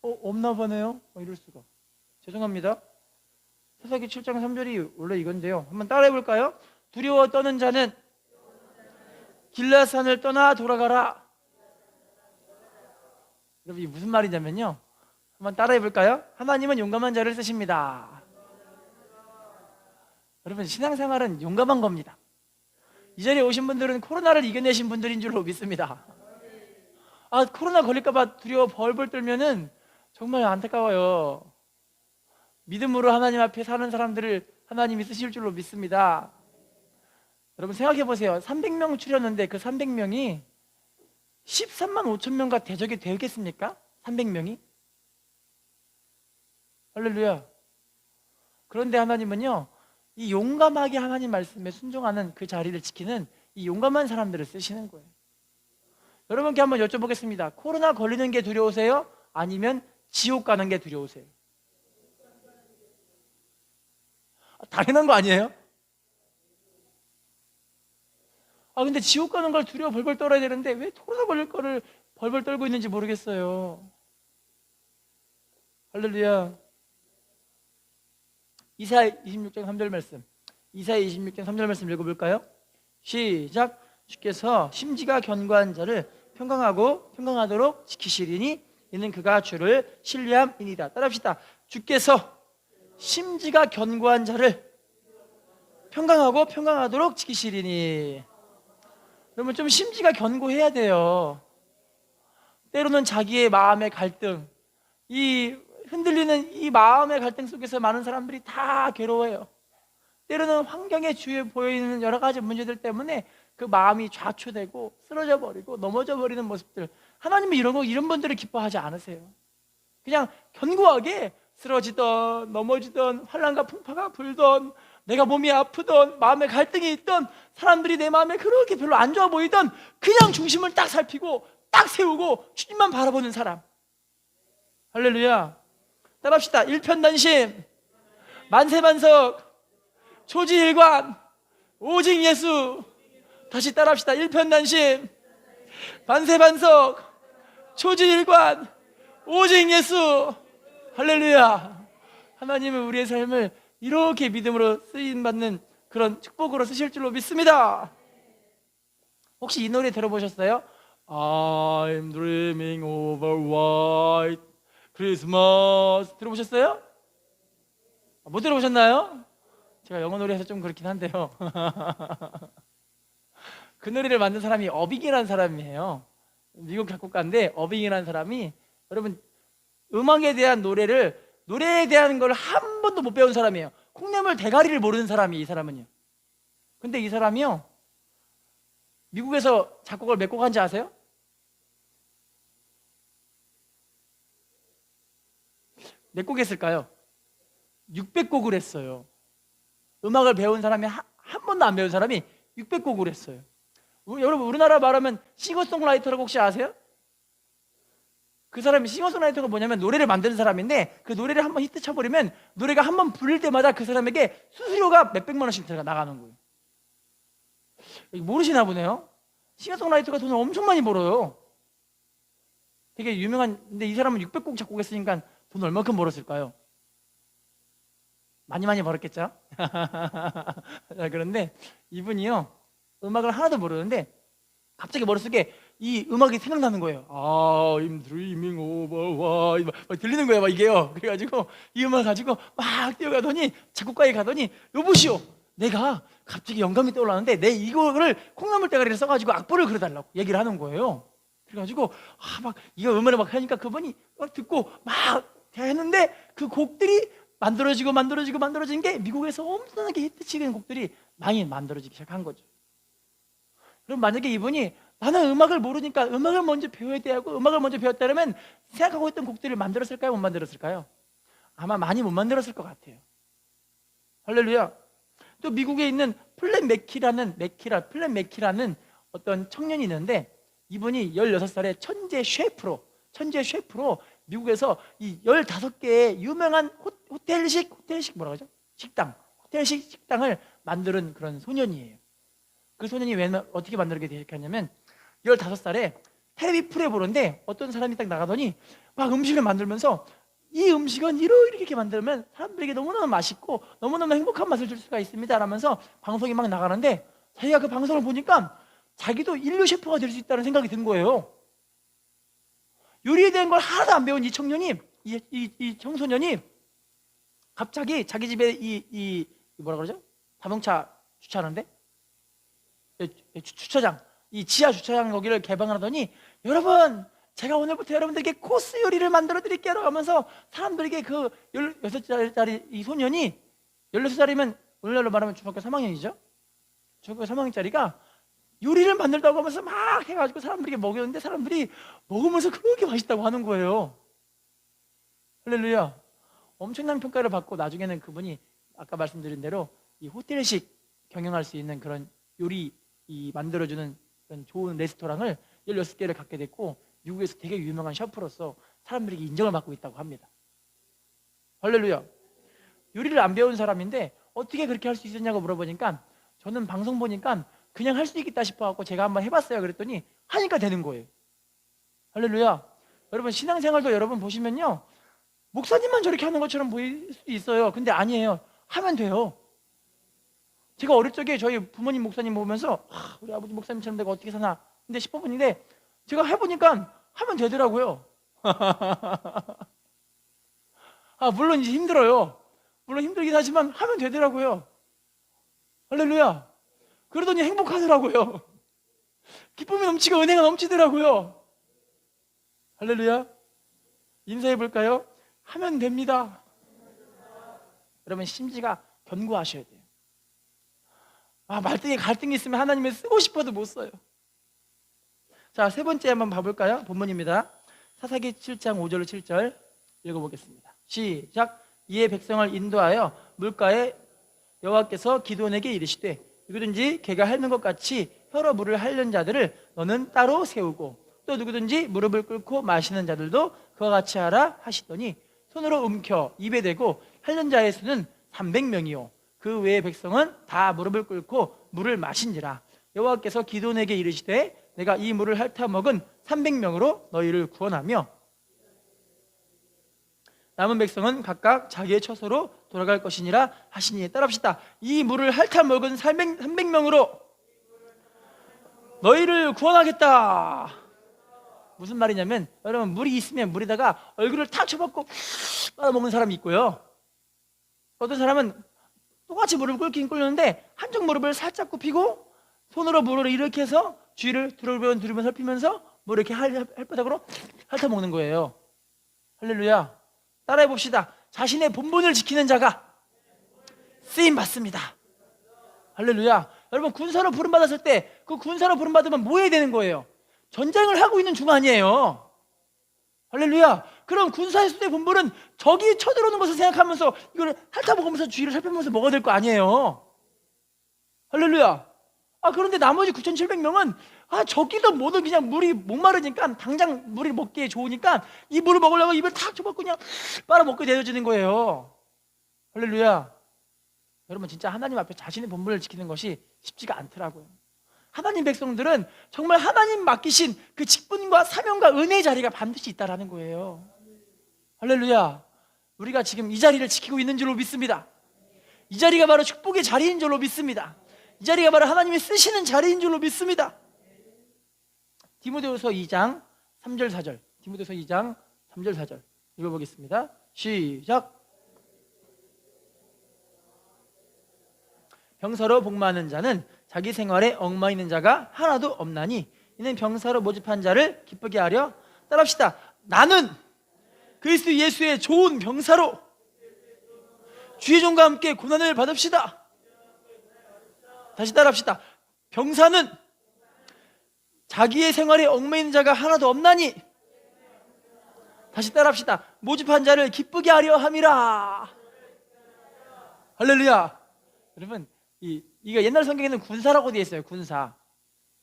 없나 보네요. 이럴 수가. 죄송합니다. 사사기 7장 3절이 원래 이건데요. 한번 따라해 볼까요? 두려워 떠는 자는 길라산을 떠나 돌아가라. 여러분, 이게 무슨 말이냐면요, 한번 따라해 볼까요? 하나님은 용감한 자를 쓰십니다. 여러분, 신앙생활은 용감한 겁니다. 이 자리에 오신 분들은 코로나를 이겨내신 분들인 줄로 믿습니다. 코로나 걸릴까 봐 두려워 벌벌 떨면은 정말 안타까워요. 믿음으로 하나님 앞에 사는 사람들을 하나님이 쓰실 줄로 믿습니다. 여러분 생각해 보세요. 300명 추렸는데 그 300명이 13만 5천 명과 대적이 되겠습니까? 300명이? 할렐루야. 그런데 하나님은요, 이 용감하게 하나님 말씀에 순종하는 그 자리를 지키는 이 용감한 사람들을 쓰시는 거예요. 여러분께 한번 여쭤보겠습니다. 코로나 걸리는 게 두려우세요? 아니면 지옥 가는 게 두려우세요? 당연한 거 아니에요? 근데 지옥 가는 걸 두려워 벌벌 떨어야 되는데 왜 코로나 걸릴 거를 벌벌 떨고 있는지 모르겠어요. 할렐루야. 이사야 26장 3절 말씀, 이사야 26장 3절 말씀 읽어볼까요? 시작. 주께서 심지가 견고한 자를 평강하도록 지키시리니 이는 그가 주를 신뢰함이니이다. 따라합시다. 주께서 심지가 견고한 자를 평강하도록 지키시리니. 그러면 좀 심지가 견고해야 돼요. 때로는 자기의 마음의 갈등, 이 흔들리는 이 마음의 갈등 속에서 많은 사람들이 다 괴로워요. 때로는 환경에 주위에 보이는 여러 가지 문제들 때문에 그 마음이 좌초되고 쓰러져 버리고 넘어져 버리는 모습들, 하나님은 이런 분들을 기뻐하지 않으세요. 그냥 견고하게 쓰러지던 넘어지던 환난과 풍파가 불던 내가 몸이 아프던 마음의 갈등이 있던 사람들이 내 마음에 그렇게 별로 안 좋아 보이던 그냥 중심을 딱 살피고 딱 세우고 주님만 바라보는 사람. 할렐루야. 따라합시다. 일편단심, 만세만석, 초지일관, 오직 예수. 다시 따라합시다. 일편단심, 만세만석, 초지일관, 오직 예수. 할렐루야. 하나님은 우리의 삶을 이렇게 믿음으로 쓰임받는 그런 축복으로 쓰실 줄로 믿습니다. 혹시 이 노래 들어보셨어요? I'm dreaming of a white Christmas. 들어보셨어요? 못 들어보셨나요? 제가 영어 노래해서 좀 그렇긴 한데요. 그 노래를 만든 사람이 어빙이라는 사람이에요. 미국 작곡가인데 어빙이라는 사람이, 여러분 음악에 대한 노래에 대한 걸 한 번도 못 배운 사람이에요. 콩나물 대가리를 모르는 사람이 이 사람은요. 근데 이 사람이요, 미국에서 작곡을 몇 곡 한지 아세요? 몇 곡 했을까요? 600곡을 했어요. 음악을 배운 사람이 한 번도 안 배운 사람이 600곡을 했어요. 여러분 우리나라 말하면 싱어송라이터라고 혹시 아세요? 그 사람이 싱어송라이터가 뭐냐면 노래를 만드는 사람인데, 그 노래를 한번 히트 쳐버리면 노래가 한 번 부를 때마다 그 사람에게 수수료가 몇백만 원씩 나가는 거예요. 모르시나 보네요. 싱어송라이터가 돈을 엄청 많이 벌어요. 되게 유명한, 근데 이 사람은 600곡 작곡했으니까 돈 얼마큼 벌었을까요? 많이 벌었겠죠? 그런데 이분이요, 음악을 하나도 모르는데 갑자기 머릿속에 이 음악이 생각나는 거예요. I'm dreaming of a white, 막 들리는 거예요, 막 이게요. 그래가지고 이 음악 가지고 막 뛰어가더니 작곡가에 가더니, 여보시오, 내가 갑자기 영감이 떠올랐는데 내 이거를 콩나물 대가리를 써가지고 악보를 그려달라고 얘기를 하는 거예요. 그래가지고 막 이거 음악을 막 하니까 그분이 막 듣고 막 했는데 그 곡들이 만들어진 게 미국에서 엄청나게 히트치는 곡들이 많이 만들어지기 시작한 거죠. 그럼 만약에 이분이 나는 음악을 모르니까 음악을 먼저 배워야 돼 하고 음악을 먼저 배웠다면 생각하고 있던 곡들을 만들었을까요? 못 만들었을까요? 아마 많이 못 만들었을 것 같아요. 할렐루야. 또 미국에 있는 플랫 맥키라는 어떤 청년이 있는데, 이분이 16살에 천재 셰프로 미국에서 이 15개의 유명한 호텔식 뭐라 그러죠? 호텔식당을 만드는 그런 소년이에요. 그 소년이 어떻게 만들게 되었냐면 15살에 텔레비 프레보로인데 어떤 사람이 딱 나가더니 막 음식을 만들면서, 이 음식은 이렇게 만들면 사람들에게 너무너무 맛있고 너무너무 행복한 맛을 줄 수가 있습니다 라면서 방송이 막 나가는데, 자기가 그 방송을 보니까 자기도 인류 셰프가 될 수 있다는 생각이 든 거예요. 요리에 대한 걸 하나도 안 배운 이 청소년이 갑자기 자기 집에 이 뭐라 그러죠? 자동차 주차하는데 주차장, 이 지하 주차장 거기를 개방하더니, 여러분 제가 오늘부터 여러분들에게 코스 요리를 만들어 드릴게요 하면서 사람들에게 그 16살짜리 이 소년이 16살이면 오늘날로 말하면 중학교 3학년이죠. 중학교 3학년짜리가 요리를 만들다고 하면서 막 해가지고 사람들에게 먹였는데 사람들이 먹으면서 그렇게 맛있다고 하는 거예요. 할렐루야. 엄청난 평가를 받고 나중에는 그분이 아까 말씀드린 대로 이 호텔식 경영할 수 있는 그런 요리 만들어주는 그런 좋은 레스토랑을 16개를 갖게 됐고 미국에서 되게 유명한 셰프로서 사람들에게 인정을 받고 있다고 합니다. 할렐루야. 요리를 안 배운 사람인데 어떻게 그렇게 할 수 있었냐고 물어보니까 저는 방송 보니까 그냥 할 수 있겠다 싶어갖고 제가 한번 해봤어요. 그랬더니 하니까 되는 거예요. 할렐루야. 여러분 신앙생활도 여러분 보시면요, 목사님만 저렇게 하는 것처럼 보일 수 있어요. 근데 아니에요. 하면 돼요. 제가 어릴 적에 저희 부모님 목사님 보면서 우리 아버지 목사님처럼 내가 어떻게 사나 근데 싶어보는데 제가 해보니까 하면 되더라고요. 물론 이제 힘들어요. 물론 힘들긴 하지만 하면 되더라고요. 할렐루야. 그러더니 행복하더라고요. 기쁨이 넘치고 은혜가 넘치더라고요. 할렐루야. 인사해 볼까요? 하면 됩니다. 여러분 심지가 견고하셔야 돼요. 말등에 갈등이 있으면 하나님을 쓰고 싶어도 못 써요. 자, 세 번째 한번 봐볼까요? 본문입니다. 사사기 7장 5절 7절 읽어보겠습니다. 시작. 이에 백성을 인도하여 물가에 여호와께서 기드온에게 이르시되 누구든지 개가 핥는 것 같이 혀로 물을 핥는 자들을 너는 따로 세우고 또 누구든지 무릎을 꿇고 마시는 자들도 그와 같이 하라 하시더니 손으로 움켜 입에 대고 핥는 자의 수는 300명이요 그 외의 백성은 다 무릎을 꿇고 물을 마신지라. 여호와께서 기드온에게 이르시되 내가 이 물을 핥아 먹은 300명으로 너희를 구원하며 남은 백성은 각각 자기의 처소로 돌아갈 것이니라 하시니. 따라합시다. 이 물을 핥아 먹은 300명으로 너희를 구원하겠다. 무슨 말이냐면 여러분 물이 있으면 물에다가 얼굴을 탁 쳐박고 빨아먹는 사람이 있고요, 어떤 사람은 똑같이 무릎을 꿇긴 꿇는데 한쪽 무릎을 살짝 굽히고 손으로 물을 이렇게 해서 주위를 두루번 살피면서 뭐 이렇게 핥바닥으로 핥아먹는 거예요. 할렐루야. 따라해 봅시다. 자신의 본분을 지키는 자가 쓰임 받습니다. 할렐루야. 여러분 군사로 부름받았을 때 그 군사로 부름받으면 뭐 해야 되는 거예요? 전쟁을 하고 있는 중 아니에요. 할렐루야. 그럼 군사의 수의 본분은 적이 쳐들어오는 것을 생각하면서 이걸 핥아먹으면서 주위를 살펴보면서 먹어야 될 거 아니에요. 할렐루야. 그런데 나머지 9,700명은 저기도 뭐든 그냥 물이 목마르니까 당장 물이 먹기에 좋으니까 이 물을 먹으려고 입을 탁 쳐박고 그냥 빨아먹게 되어지는 거예요. 할렐루야. 여러분 진짜 하나님 앞에 자신의 본분을 지키는 것이 쉽지가 않더라고요. 하나님 백성들은 정말 하나님 맡기신 그 직분과 사명과 은혜의 자리가 반드시 있다라는 거예요. 할렐루야. 우리가 지금 이 자리를 지키고 있는 줄로 믿습니다. 이 자리가 바로 축복의 자리인 줄로 믿습니다. 이 자리가 바로 하나님이 쓰시는 자리인 줄로 믿습니다. 디모데후서 2장 3절 4절 디모데후서 2장 3절 4절 읽어보겠습니다. 시작. 병사로 복무하는 자는 자기 생활에 얽매이는 자가 하나도 없나니 이는 병사로 모집한 자를 기쁘게 하려. 따라합시다. 나는 그리스도 예수의 좋은 병사로 주의 종과 함께 고난을 받읍시다. 다시 따라합시다. 병사는 자기의 생활에 얽매이는 자가 하나도 없나니. 다시 따라합시다. 모집한 자를 기쁘게 하려 함이라. 할렐루야. 여러분 이거 옛날 성경에는 군사라고 되어 있어요.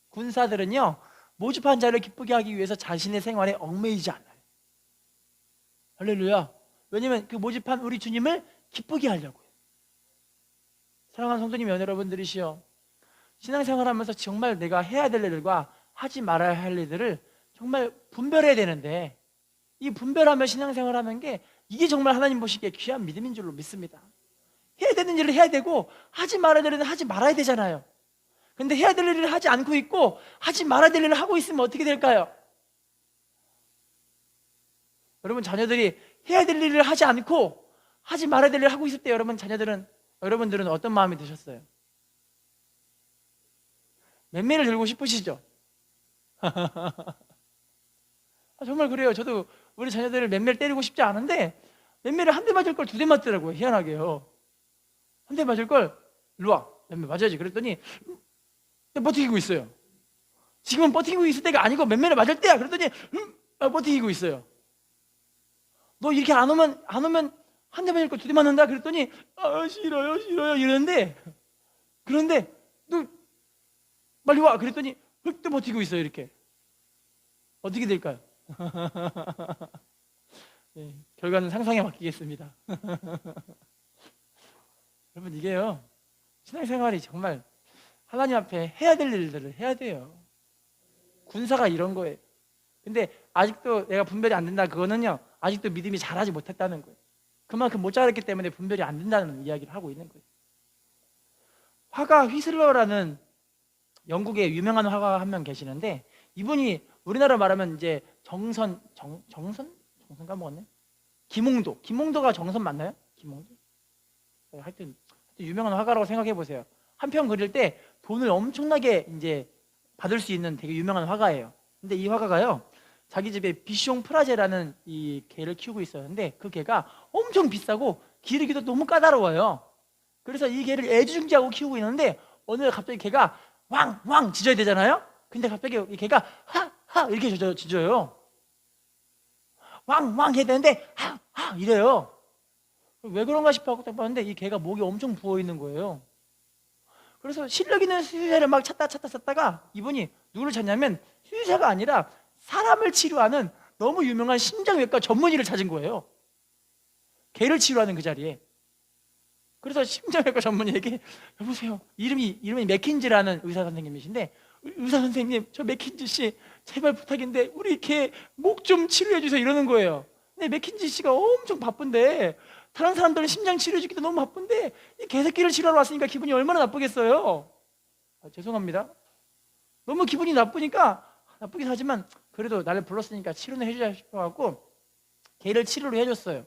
군사들은요 모집한 자를 기쁘게 하기 위해서 자신의 생활에 얽매이지 않아요. 할렐루야. 왜냐하면 그 모집한 우리 주님을 기쁘게 하려고요. 사랑하는 성도님 여러분들이시여, 신앙생활하면서 정말 내가 해야 될 일들과 하지 말아야 할 일들을 정말 분별해야 되는데, 이 분별하며 신앙생활하는 게 이게 정말 하나님 보시기에 귀한 믿음인 줄로 믿습니다. 해야 되는 일을 해야 되고 하지 말아야 될 일은 하지 말아야 되잖아요. 근데 해야 될 일을 하지 않고 있고 하지 말아야 될 일을 하고 있으면 어떻게 될까요? 여러분 자녀들이 해야 될 일을 하지 않고 하지 말아야 될 일을 하고 있을 때 여러분들은 어떤 마음이 드셨어요? 맨매를 들고 싶으시죠? 정말 그래요. 저도 우리 자녀들을 맴매를 때리고 싶지 않은데 맴매를 한 대 맞을 걸 두 대 맞더라고요. 희한하게요. 한 대 맞을 걸 일로 와, 맴매 맞아야지. 그랬더니 버티고 있어요. 지금은 버티고 있을 때가 아니고 맴매를 맞을 때야. 그랬더니 버티고 있어요. 너 이렇게 안 오면 한 대 맞을 걸 두 대 맞는다. 그랬더니 싫어요 이러는데, 그런데 너 빨리 와. 그랬더니 또 버티고 있어요. 이렇게. 어떻게 될까요? 네, 결과는 상상에 맡기겠습니다. 여러분, 이게요, 신앙생활이 정말 하나님 앞에 해야 될 일들을 해야 돼요. 군사가 이런 거예요. 근데 아직도 내가 분별이 안 된다, 그거는요, 아직도 믿음이 자라지 못했다는 거예요. 그만큼 못 자랐기 때문에 분별이 안 된다는 이야기를 하고 있는 거예요. 화가 휘슬러라는 영국의 유명한 화가 한 명 계시는데, 이분이 우리나라 말하면 이제 정선 까먹었네. 김홍도가 정선 맞나요? 김홍도? 하여튼 유명한 화가라고 생각해 보세요. 한 편 그릴 때 돈을 엄청나게 이제 받을 수 있는 되게 유명한 화가예요. 근데 이 화가가요, 자기 집에 비숑 프라제라는 이 개를 키우고 있었는데, 그 개가 엄청 비싸고 기르기도 너무 까다로워요. 그래서 이 개를 애지중지하고 키우고 있는데, 어느 날 갑자기 개가 왕왕 짖어야 되잖아요. 근데 갑자기 이 개가 하하 이렇게 짖어요. 왕왕 해야 되는데 하하 이래요. 왜 그런가 싶어 하고 딱 봤는데 이 개가 목이 엄청 부어 있는 거예요. 그래서 실력 있는 수의사를 막 찾다가 이분이 누구를 찾냐면, 수의사가 아니라 사람을 치료하는 너무 유명한 심장외과 전문의를 찾은 거예요. 개를 치료하는 그 자리에. 그래서 심장외과 전문의에게, 여보세요, 이름이 맥킨지라는 의사 선생님이신데, 의사 선생님, 저 맥킨지 씨 제발 부탁인데 우리 개 목 좀 치료해 주세요 이러는 거예요. 근데 맥킨지 씨가 엄청 바쁜데, 다른 사람들은 심장 치료해 주기도 너무 바쁜데 이 개새끼를 치료하러 왔으니까 기분이 얼마나 나쁘겠어요. 죄송합니다. 너무 기분이 나쁘긴 하지만 그래도 나를 불렀으니까 치료는 해주자 싶어갖고 개를 치료를 해줬어요.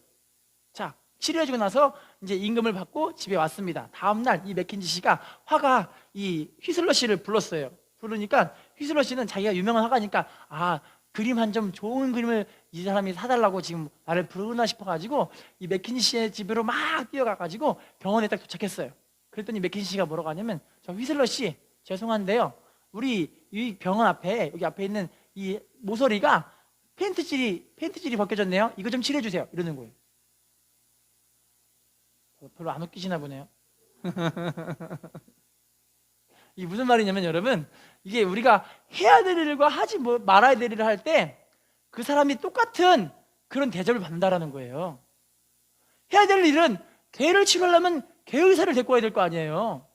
자, 치료해주고 나서 이제 임금을 받고 집에 왔습니다. 다음날 이 맥킨지 씨가 화가 이 휘슬러 씨를 불렀어요. 부르니까 휘슬러 씨는 자기가 유명한 화가니까, 그림 한 점 좋은 그림을 이 사람이 사달라고 지금 나를 부르나 싶어가지고 이 맥킨지 씨의 집으로 막 뛰어가가지고 병원에 딱 도착했어요. 그랬더니 맥킨지 씨가 뭐라고 하냐면, 저 휘슬러 씨 죄송한데요, 우리 이 병원 앞에, 여기 앞에 있는 이 모서리가 팬트질이 벗겨졌네요. 이거 좀 칠해주세요 이러는 거예요. 별로 안 웃기시나 보네요. 이게 무슨 말이냐면, 여러분, 이게 우리가 해야 될 일과 하지 말아야 될 일을 할 때 그 사람이 똑같은 그런 대접을 받는다라는 거예요. 해야 될 일은 개를 치료하려면 개 의사를 데리고 와야 될 거 아니에요.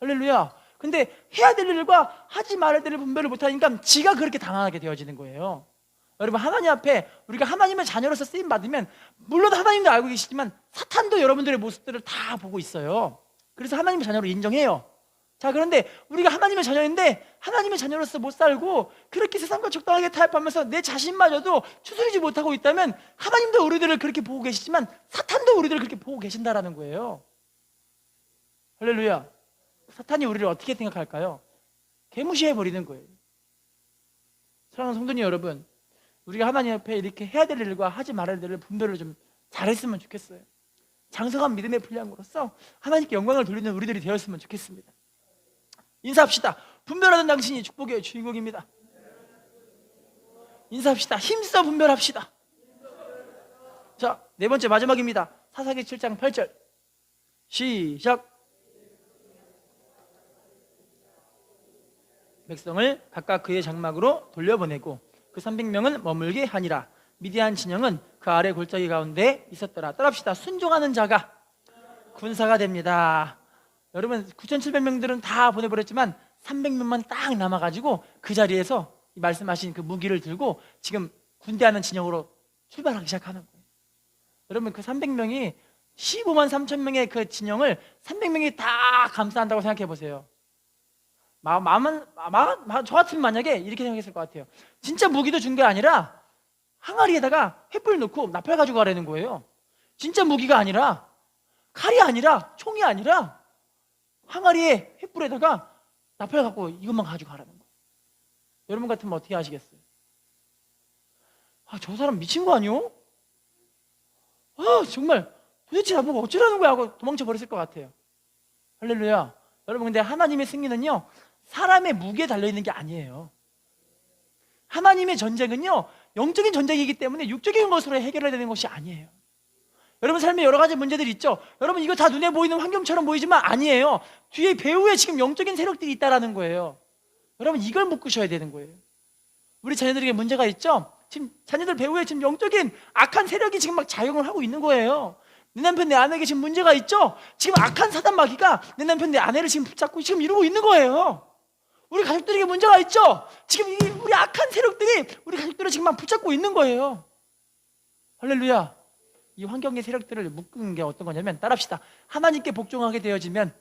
할렐루야. 근데 해야 될 일과 하지 말아야 될 일 분별을 못하니까 지가 그렇게 당하게 되어지는 거예요. 여러분, 하나님 앞에 우리가 하나님의 자녀로서 쓰임 받으면, 물론 하나님도 알고 계시지만 사탄도 여러분들의 모습들을 다 보고 있어요. 그래서 하나님의 자녀로 인정해요. 자, 그런데 우리가 하나님의 자녀인데 하나님의 자녀로서 못 살고 그렇게 세상과 적당하게 타협하면서 내 자신마저도 추스리지 못하고 있다면, 하나님도 우리들을 그렇게 보고 계시지만 사탄도 우리들을 그렇게 보고 계신다라는 거예요. 할렐루야. 사탄이 우리를 어떻게 생각할까요? 개무시해버리는 거예요. 사랑하는 성도님 여러분, 우리가 하나님 앞에 이렇게 해야 될 일과 하지 말아야 될 일 분별을 좀 잘했으면 좋겠어요. 장성한 믿음의 분량으로서 하나님께 영광을 돌리는 우리들이 되었으면 좋겠습니다. 인사합시다. 분별하는 당신이 축복의 주인공입니다. 인사합시다. 힘써 분별합시다. 자, 네 번째 마지막입니다. 사사기 7장 8절 시작. 백성을 각각 그의 장막으로 돌려보내고 그 300명은 머물게 하니라. 미디안 진영은 그 아래 골짜기 가운데 있었더라. 따라합시다. 순종하는 자가 군사가 됩니다. 여러분, 9,700명들은 다 보내버렸지만 300명만 딱 남아가지고 그 자리에서 말씀하신 그 무기를 들고 지금 군대하는 진영으로 출발하기 시작하는 거예요. 여러분, 그 300명이 15만 3천 명의 그 진영을 300명이 다 감싸한다고 생각해 보세요. 저 같으면 만약에 이렇게 생각했을 것 같아요. 진짜 무기도 준 게 아니라 항아리에다가 횃불 넣고 나팔 가지고 가라는 거예요. 진짜 무기가 아니라, 칼이 아니라, 총이 아니라 항아리에 횃불에다가 나팔 갖고 이것만 가지고 가라는 거예요. 여러분 같으면 어떻게 하시겠어요? 저 사람 미친 거 아니요? 정말 도대체 나보고 어쩌라는 거야 하고 도망쳐 버렸을 것 같아요. 할렐루야. 여러분, 근데 하나님의 승리는요, 사람의 무게에 달려있는 게 아니에요. 하나님의 전쟁은요, 영적인 전쟁이기 때문에 육적인 것으로 해결해야 되는 것이 아니에요. 여러분 삶에 여러 가지 문제들이 있죠. 여러분, 이거 다 눈에 보이는 환경처럼 보이지만 아니에요. 뒤에 배후에 지금 영적인 세력들이 있다라는 거예요. 여러분, 이걸 묶으셔야 되는 거예요. 우리 자녀들에게 문제가 있죠. 지금 자녀들 배후에 지금 영적인 악한 세력이 지금 막 작용을 하고 있는 거예요. 내 남편 내 아내에게 지금 문제가 있죠. 지금 악한 사단 마귀가 내 남편 내 아내를 지금 붙잡고 지금 이러고 있는 거예요. 우리 가족들에게 문제가 있죠. 지금 우리 악한 세력들이 우리 가족들을 지금 막 붙잡고 있는 거예요. 할렐루야. 이 환경의 세력들을 묶는 게 어떤 거냐면, 따라합시다. 하나님께 복종하게 되어지면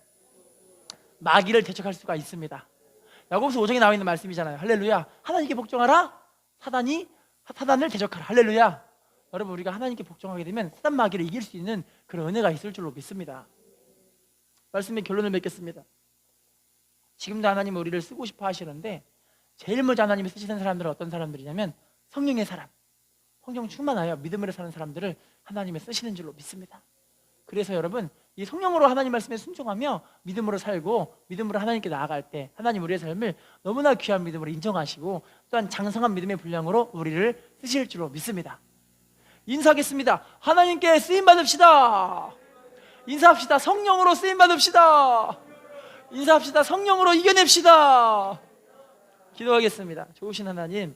마귀를 대적할 수가 있습니다. 야고보서 5장에 나와 있는 말씀이잖아요. 할렐루야. 하나님께 복종하라. 사단을 대적하라. 할렐루야. 여러분, 우리가 하나님께 복종하게 되면 사단 마귀를 이길 수 있는 그런 은혜가 있을 줄로 믿습니다. 말씀의 결론을 맺겠습니다. 지금도 하나님은 우리를 쓰고 싶어 하시는데, 제일 먼저 하나님이 쓰시는 사람들은 어떤 사람들이냐면 성령의 사람, 성령 충만하여 믿음으로 사는 사람들을 하나님이 쓰시는 줄로 믿습니다. 그래서 여러분, 이 성령으로 하나님 말씀에 순종하며 믿음으로 살고 믿음으로 하나님께 나아갈 때 하나님 우리의 삶을 너무나 귀한 믿음으로 인정하시고 또한 장성한 믿음의 분량으로 우리를 쓰실 줄로 믿습니다. 인사하겠습니다. 하나님께 쓰임받읍시다. 인사합시다. 성령으로 쓰임받읍시다. 인사합시다. 성령으로 이겨냅시다. 기도하겠습니다. 좋으신 하나님,